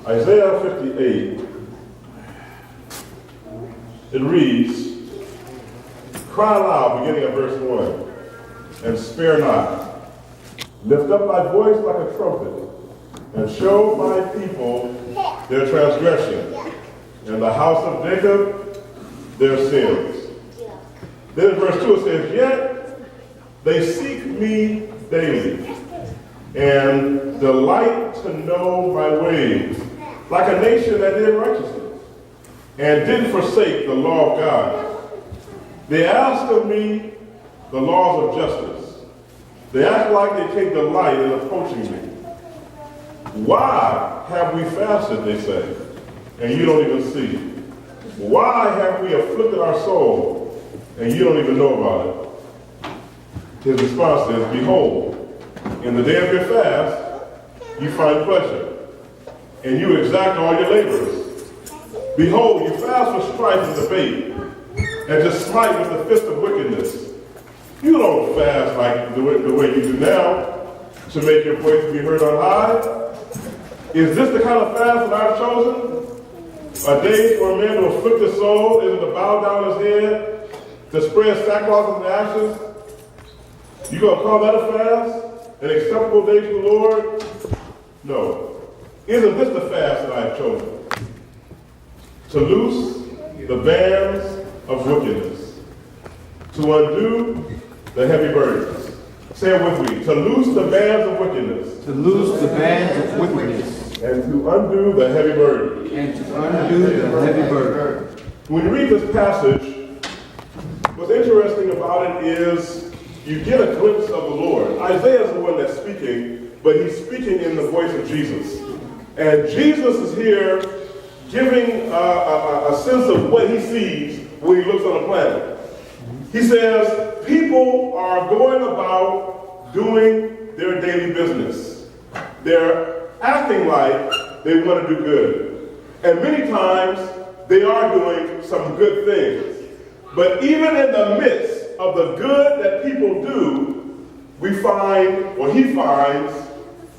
Isaiah 58, it reads, "Cry aloud," beginning at verse 1, "and spare not. Lift up thy voice like a trumpet, and show my people their transgression, and the house of Jacob their sins." Then in verse 2 it says, "Yet they seek me daily, and delight to know my ways, like a nation that did righteousness, and didn't forsake the law of God. They ask of me the laws of justice. They act like they take delight in approaching me. Why have we fasted," they say, "and you don't even see? Why have we afflicted our soul, and you don't even know about it?" His response is, "Behold, in the day of your fast, you find pleasure, and you exact all your labors. Behold, you fast with strife and debate, and to smite with the fist of wickedness. You don't fast like the way you do now, to make your voice be heard on high. Is this the kind of fast that I've chosen? A day for a man to afflict his soul, is it to bow down his head, to spread sackcloth and ashes? You gonna call that a fast? An acceptable day to the Lord? No. Isn't this the fast that I have chosen? To loose the bands of wickedness, to undo the heavy burdens." Say it with me. To loose the bands of wickedness. To loose the bands of wickedness. And to undo the heavy burden. And to undo the heavy burden. When you read this passage, what's interesting about it is you get a glimpse of the Lord. Isaiah is the one that's speaking, but he's speaking in the voice of Jesus. And Jesus is here giving a sense of what he sees when he looks on the planet. He says, people are going about doing their daily business. They're acting like they want to do good. And many times, they are doing some good things. But even in the midst of the good that people do, we find, or he finds,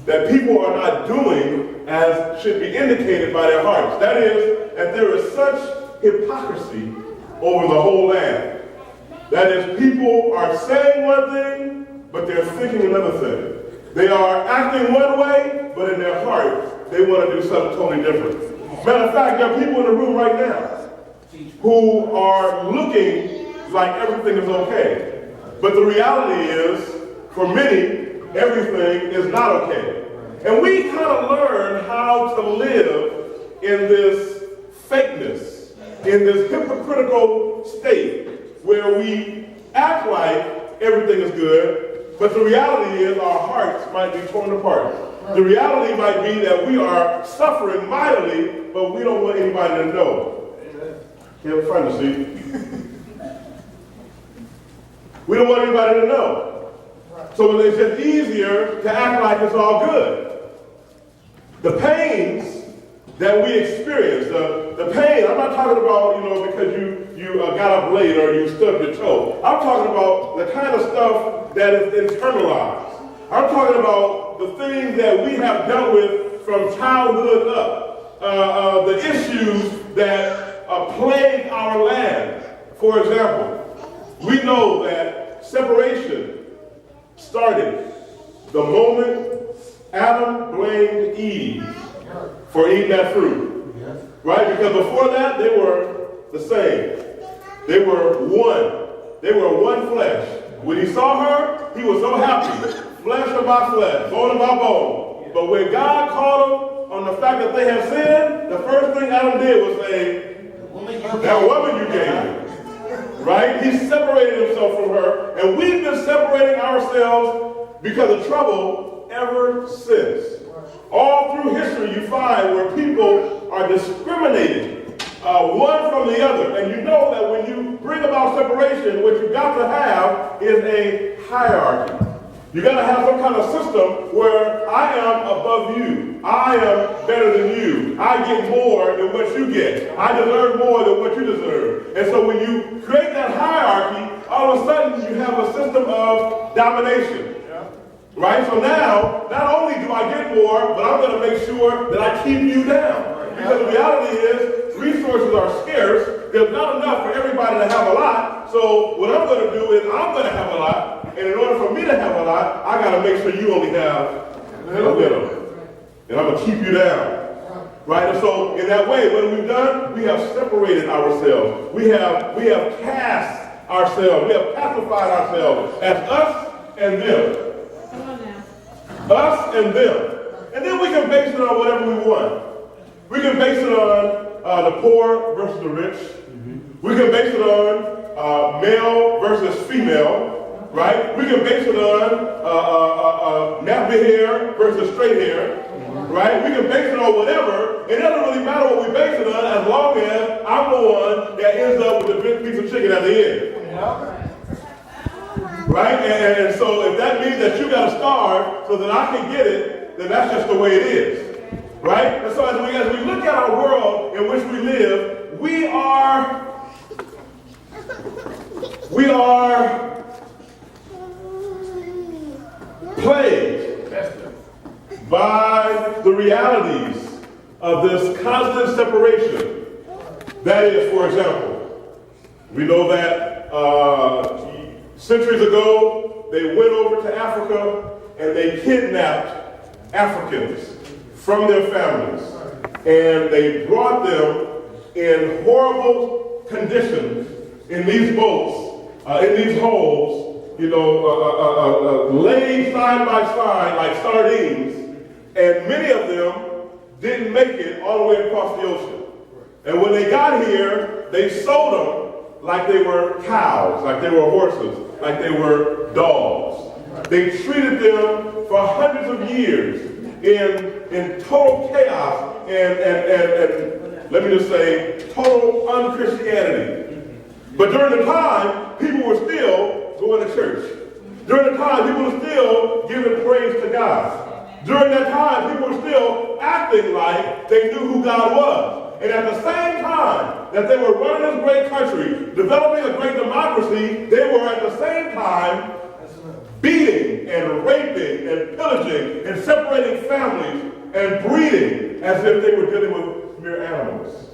that people are not doing as should be indicated by their hearts. That is, that there is such hypocrisy over the whole land. That is, people are saying one thing, but they're thinking another thing. They are acting one way, but in their heart, they want to do something totally different. Matter of fact, there are people in the room right now who are looking like everything is okay. But the reality is, for many, everything is not okay. And we kind of learn how to live in this fakeness, in this hypocritical state where we act like everything is good, but the reality is our hearts might be torn apart. The reality might be that we are suffering mightily, but we don't want anybody to know. You have a friend to see. We don't want anybody to know. So it's just easier to act like it's all good. The pains that we experience, the pain, I'm not talking about, because you got up late or you stubbed your toe. I'm talking about the kind of stuff that is internalized. I'm talking about the things that we have dealt with from childhood up, the issues that plague our land. For example, we know that separation started the moment Adam blamed Eve for eating that fruit. Right? Because before that, they were the same. They were one. They were one flesh. When he saw her, he was so happy. Flesh of my flesh, bone of my bone. But when God called him on the fact that they had sinned, the first thing Adam did was say, "That woman you gave me." Right? He separated himself from her, and we've been separating ourselves because of trouble ever since. All through history, you find where people are discriminating one from the other. And you know that when you bring about separation, what you've got to have is a hierarchy. You got to have some kind of system where I am above you. I am better than you. I get more than what you get. I deserve more than what you deserve. And so when you create that hierarchy, all of a sudden you have a system of domination. Right? So now, not only do I get more, but I'm going to make sure that I keep you down. Because the reality is, resources are scarce. There's not enough for everybody to have a lot. So what I'm going to do is I'm going to have a lot. And in order for me to have a lot, I got to make sure you only have a little. And I'm going to keep you down. Right? And so in that way, what have we done? We have separated ourselves. We have cast ourselves. We have pacified ourselves as us and them. Come on now. Us and them. And then we can base it on whatever we want. We can base it on the poor versus the rich. We can base it on male versus female, right? We can base it on nappy hair versus straight hair, right? We can base it on whatever. It doesn't really matter what we base it on as long as I'm the one that ends up with the big piece of chicken at the end. Right? And so if that means that you got to starve so that I can get it, then that's just the way it is. Right? And so as we look at our world in which we live, we are plagued by the realities of this constant separation. That is, for example, we know that centuries ago, they went over to Africa and they kidnapped Africans from their families. And they brought them in horrible conditions in these boats, in these holes, laid side by side like sardines. And many of them didn't make it all the way across the ocean. And when they got here, they sold them like they were cows, like they were horses, like they were dogs. They treated them for hundreds of years in total chaos and let me just say, total unchristianity. But during the time, people were still going to church. During the time, people were still giving praise to God. During that time, people were still acting like they knew who God was. And at the same time that they were running this great country, developing a great democracy, they were at the same time beating and raping and pillaging and separating families and breeding as if they were dealing with mere animals.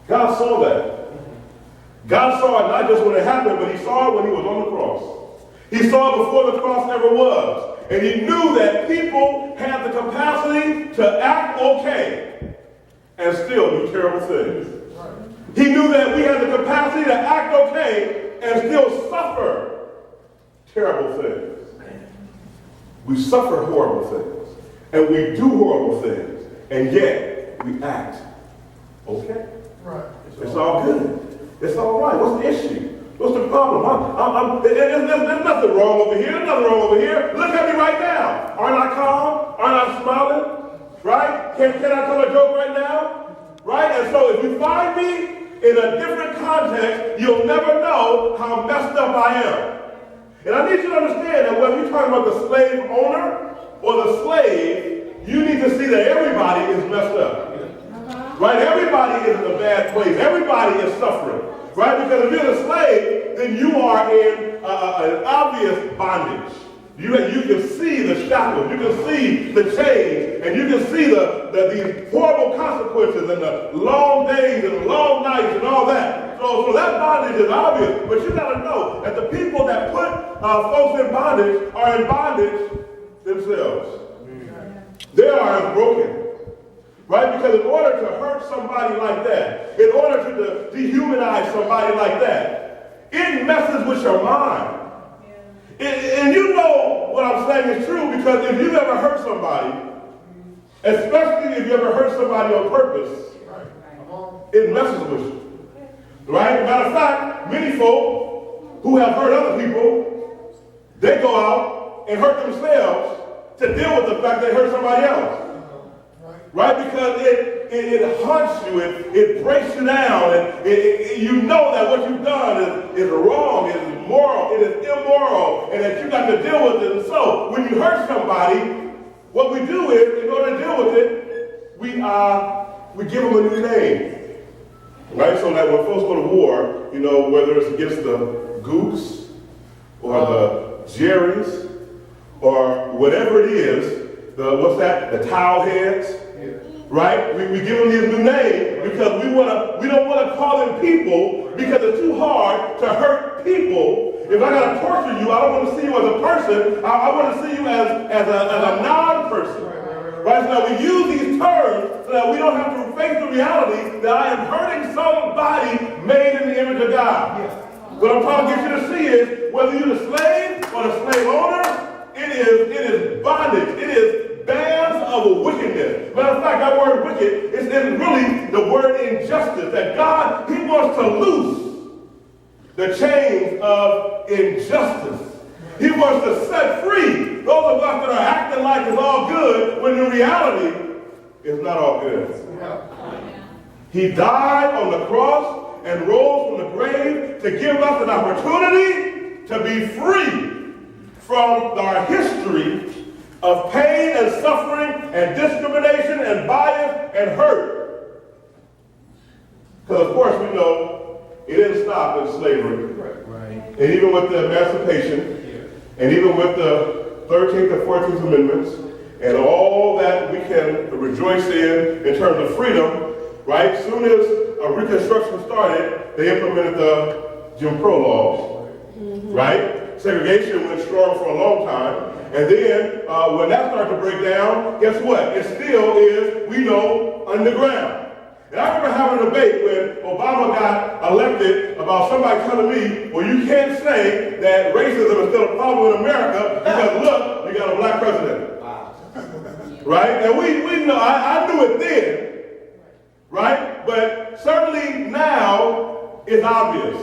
God saw that. God saw it not just when it happened, but he saw it when he was on the cross. He saw it before the cross ever was. And he knew that people had the capacity to act okay and still do terrible things. He knew that we had the capacity to act okay and still suffer terrible things. We suffer horrible things. And we do horrible things. And yet, we act okay. Right. It's all good. It's all right. What's the issue? What's the problem? There's nothing wrong over here. There's nothing wrong over here. Look at me right now. Aren't I calm? Aren't I smiling? Right? Can I tell a joke right now? Right? And so if you find me in a different context, you'll never know how messed up I am. And I need you to understand that whether you're talking about the slave owner or the slave, you need to see that everybody is messed up. Right? Everybody is in a bad place. Everybody is suffering. Right? Because if you're a slave, then you are in an obvious bondage. You can see the shackles, you can see the chains, and you can see these horrible consequences and the long days and long nights and all that. So that bondage is obvious, but you got to know that the people that put folks in bondage are in bondage themselves. They are as broken. Right? Because in order to hurt somebody like that, in order to dehumanize somebody like that, it messes with your mind. And you know what I'm saying is true, because if you've ever hurt somebody, especially if you ever hurt somebody on purpose, it messes with you. Right? Matter of fact, many folk who have hurt other people, they go out and hurt themselves to deal with the fact they hurt somebody else. Right? Because it haunts you, it breaks you down, and you know that what you've done is wrong, it is immoral, and that you got to deal with it. And so, when you hurt somebody, what we do is, in order to deal with it, we give them a new name. Right? So that when folks go to war, whether it's against the Gooks or the Jerry's, or whatever it is, the towel heads, right? We give them these new names because we don't want to call them people because it's too hard to hurt people. If I got to torture you, I don't want to see you as a person. I want to see you as a non-person. Right? So that we use these terms so that we don't have to face the reality that I am hurting somebody made in the image of God. What I'm trying to get you to see is whether you're the slave or the slave owner, it is bondage. It is bands of wickedness. Matter of fact, that word wicked is really the word injustice. That God, He wants to loose the chains of injustice. He wants to set free those of us that are acting like it's all good when in reality it's not all good. He died on the cross and rose from the grave to give us an opportunity to be free from our history of pain and suffering and discrimination and bias and hurt. Because of course we know it didn't stop in slavery. Right. And even with the emancipation, and even with the 13th and 14th Amendments, and all that we can rejoice in terms of freedom, right? As soon as Reconstruction started, they implemented the Jim Crow laws, right? Segregation went strong for a long time. And then when that started to break down, guess what? It still is, we know, underground. And I remember having a debate when Obama got elected about somebody telling me, well, you can't say that racism is still a problem in America because look, you got a black president. Right? And we know, I knew it then, right? But certainly now it's obvious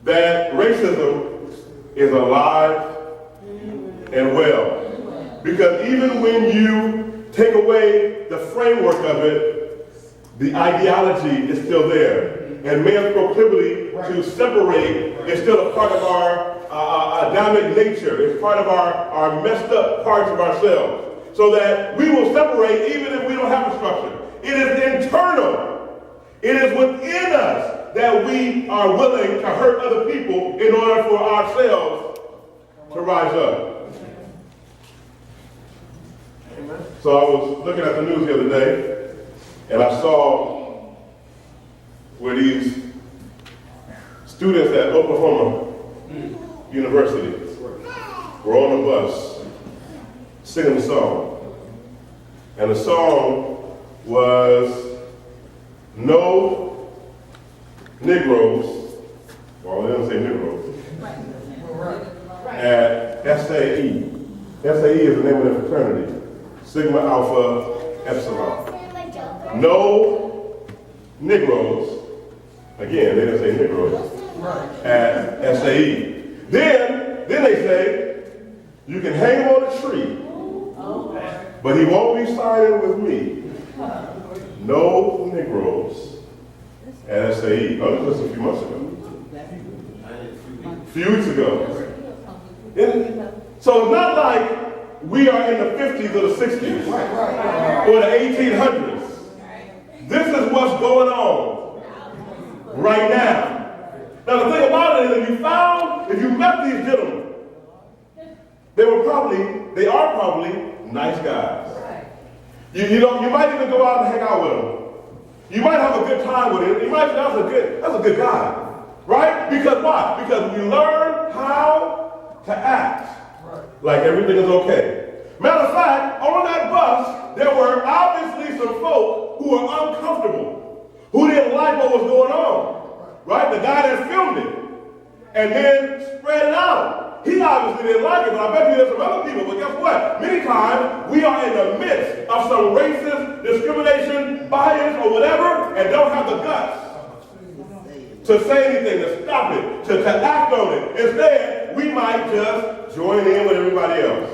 that racism is alive and well. Because even when you take away the framework of it, the ideology is still there. And man's proclivity to separate is still a part of our Adamic nature. It's part of our messed up parts of ourselves. So that we will separate even if we don't have a structure. It is internal. It is within us that we are willing to hurt other people in order for ourselves to rise up. So I was looking at the news the other day, and I saw where these students at Oklahoma University were on a bus singing a song. And the song was No Negroes, well, they don't say Negroes, at SAE. SAE is the name of the fraternity, Sigma Alpha Epsilon. No Negroes, again, they didn't say Negroes, at SAE. Then they say, you can hang him on a tree, but he won't be signing with me. No Negroes at SAE. Oh, this was a few months ago. A few weeks ago. So it's not like we are in the 50s or the 60s or the 1800s. This is what's going on right now. Now the thing about it is if you met these gentlemen, they are probably nice guys. You might even go out and hang out with them. You might have a good time with him. You might say, that's a good guy. Right? Because why? Because we learn how to act like everything is okay. Matter of fact, on that bus, there were obviously some folk who were uncomfortable, who didn't like what was going on. Right? The guy that filmed it and then spread it out. He obviously didn't like it, but I bet you there's some other people. But guess what? Many times we are in the midst of some racist discrimination, bias, or whatever, and don't have the guts to say anything, to stop it, to act on it. Instead, we might just join in with everybody else.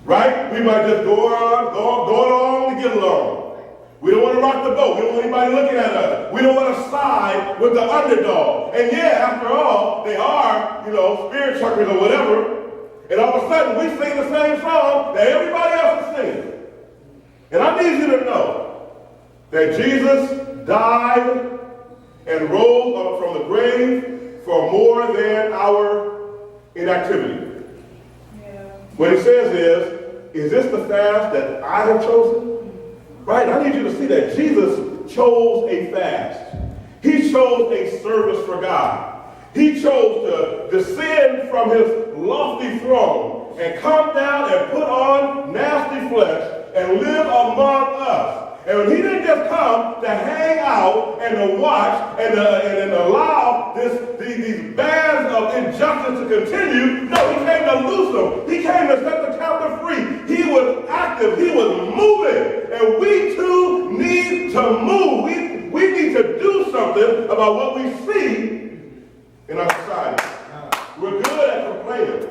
Right? We might just go along to get along. We don't want to rock the boat. We don't want anybody looking at us. We don't want to side with the underdog. And yeah, after all, they are, spirit chuckers or whatever. And all of a sudden, we sing the same song that everybody else is singing. And I need you to know that Jesus died and rose up from the grave for more than our inactivity. What he says is this the fast that I have chosen? Right? I need you to see that Jesus chose a fast. He chose a service for God. He chose to descend from his lofty throne and come down and put on nasty flesh and live among us. And he didn't just come to hang out and to watch and allow these bands of injustice to continue. No, he came to loose them. He came to set the captive free. He was active. He was moving. And we too need to move. We need to do something about what we see in our society. We're good at complaining.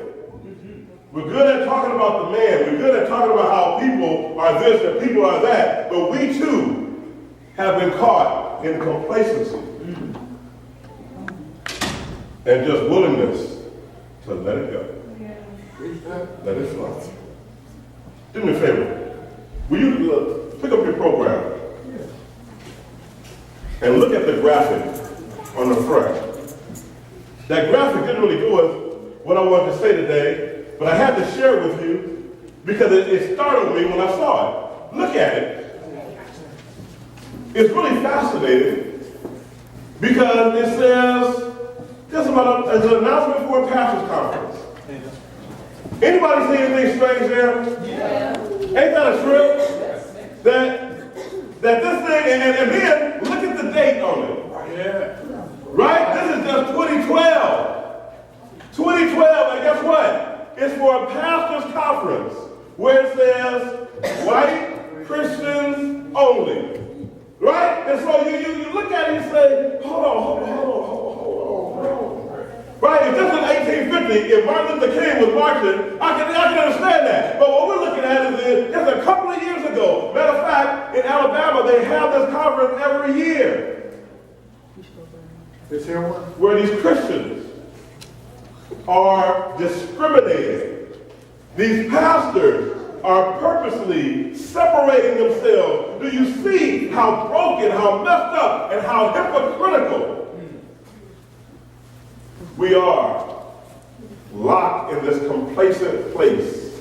We're good at talking about the man. We're good at talking about how people are this and people are that. But we too have been caught in complacency and just willingness to let it go. Let it flow. Do me a favor. Will you pick up your program and look at the graphic on the front? That graphic didn't really do what I wanted to say today. But I had to share it with you because it startled me when I saw it. Look at it. It's really fascinating because it says, there's an announcement for a pastor's conference. Anybody see anything strange there? Yeah. Ain't that a trip? That this thing, and then look at the date on it. Yeah. Right? This is just 2012. 2012, and guess what? It's for a pastor's conference where it says white Christians only. Right? And so you look at it and say, hold on. Right? If this was 1850, if Martin Luther King was marching, I can understand that. But what we're looking at is just a couple of years ago. Matter of fact, in Alabama, they have this conference every year. This here one? Where these Christians are discriminated. These pastors are purposely separating themselves. Do you see how broken, how messed up, and how hypocritical we are locked in this complacent place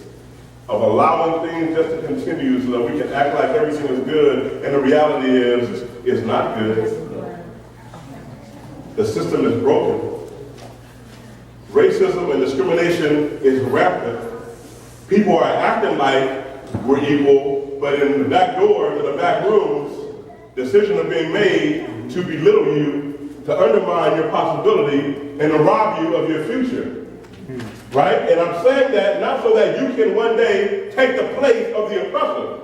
of allowing things just to continue so that we can act like everything is good, and the reality is it's not good. The system is broken. Racism and discrimination is rampant. People are acting like we're equal, but in the back doors, in the back rooms, decisions are being made to belittle you, to undermine your possibility, and to rob you of your future. Right? And I'm saying that not so that you can one day take the place of the oppressor.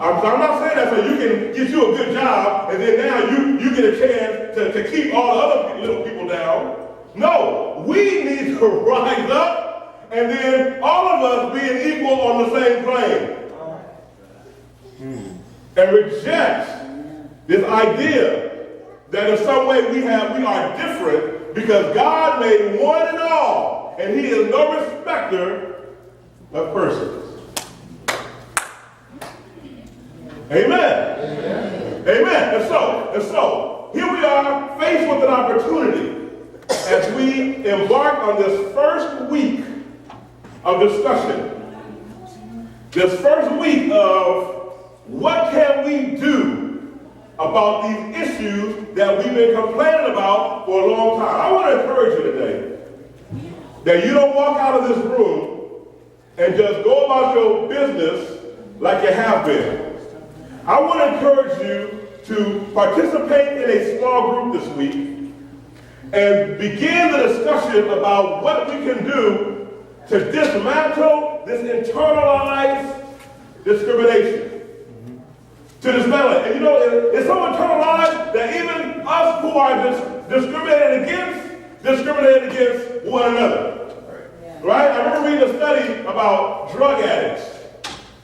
I'm not saying that so you can get you a good job, and then now you get a chance to keep all the other little people down. No, we need to rise up and then all of us being equal on the same plane. And reject this idea that in some way we are different because God made one and all, and he is no respecter of persons. Amen. Amen. And so here we are faced with an opportunity as we embark on this first week of discussion, this first week of what can we do about these issues that we've been complaining about for a long time. I want to encourage you today that you don't walk out of this room and just go about your business like you have been. I want to encourage you to participate in a small group this week and begin the discussion about what we can do to dismantle this internalized discrimination. To dismantle it. And you know, it's so internalized that even us who are discriminated against one another. Right? I remember reading a study about drug addicts.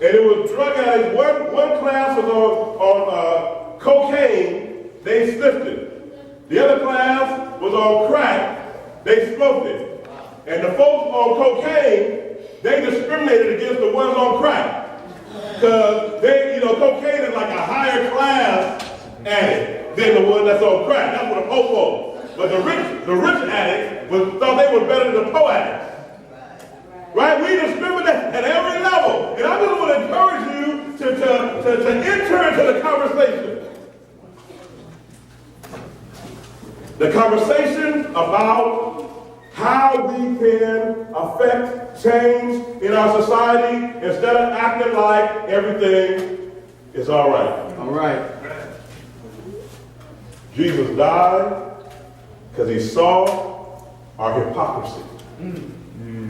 And it was drug addicts. One class was on cocaine, they sniffed it. The other class was on crack, they smoked it. And the folks on cocaine, they discriminated against the ones on crack. Because cocaine is like a higher class addict than the one that's on crack. That's what a pope was. But the rich addicts thought they were better than the poor addicts. Right? We discriminate at every level. And I just want to encourage you to enter into the conversation. The conversation about how we can affect change in our society instead of acting like everything is all right. All right. Jesus died because he saw our hypocrisy.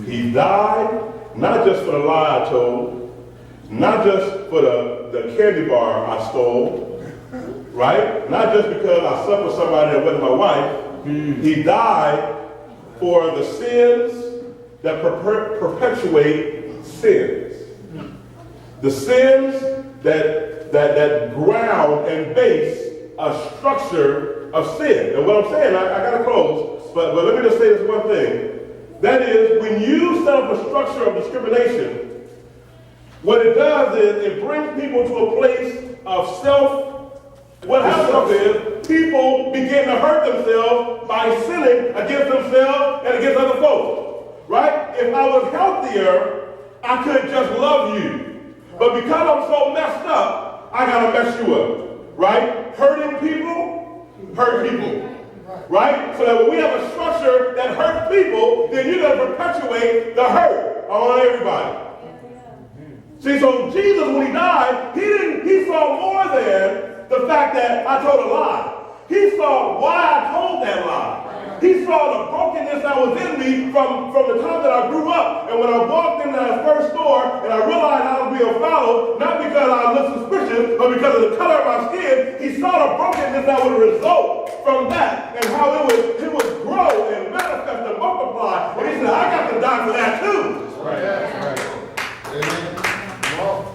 He died not just for the lie I told, not just for the candy bar I stole, right? Not just because I slept with somebody that wasn't my wife. He died for the sins that perpetuate sins. The sins that ground and base a structure of sin. And what I'm saying, I gotta close, but let me just say this one thing. That is, when you set up a structure of discrimination, what it does is it brings people to a place of what happens is people begin to hurt themselves by sinning against themselves and against other folks. Right? If I was healthier, I could just love you. But because I'm so messed up, I gotta mess you up. Right? Hurting people, hurt people. Right? So that when we have a structure that hurts people, then you're going to perpetuate the hurt on everybody. See, so Jesus, when he died, he saw more than the fact that I told a lie. He saw why I told that lie. He saw the brokenness that was in me from the time that I grew up. And when I walked into that first store and I realized I was being followed, not because I looked suspicious, but because of the color of my skin, he saw the brokenness that would result from that and how it would grow and manifest and multiply. And he said, I got to die for that too. Right.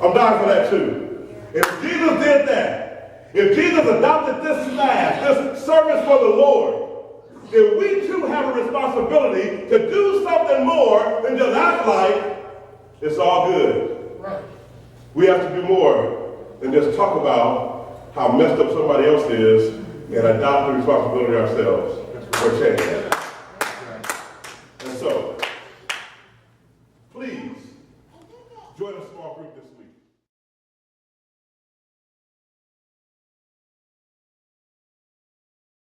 I'm dying for that too. If Jesus did that, if Jesus adopted this fast, this service for the Lord, then we too have a responsibility to do something more than just act like it's all good. Right. We have to do more than just talk about how messed up somebody else is and adopt the responsibility ourselves for change. And so,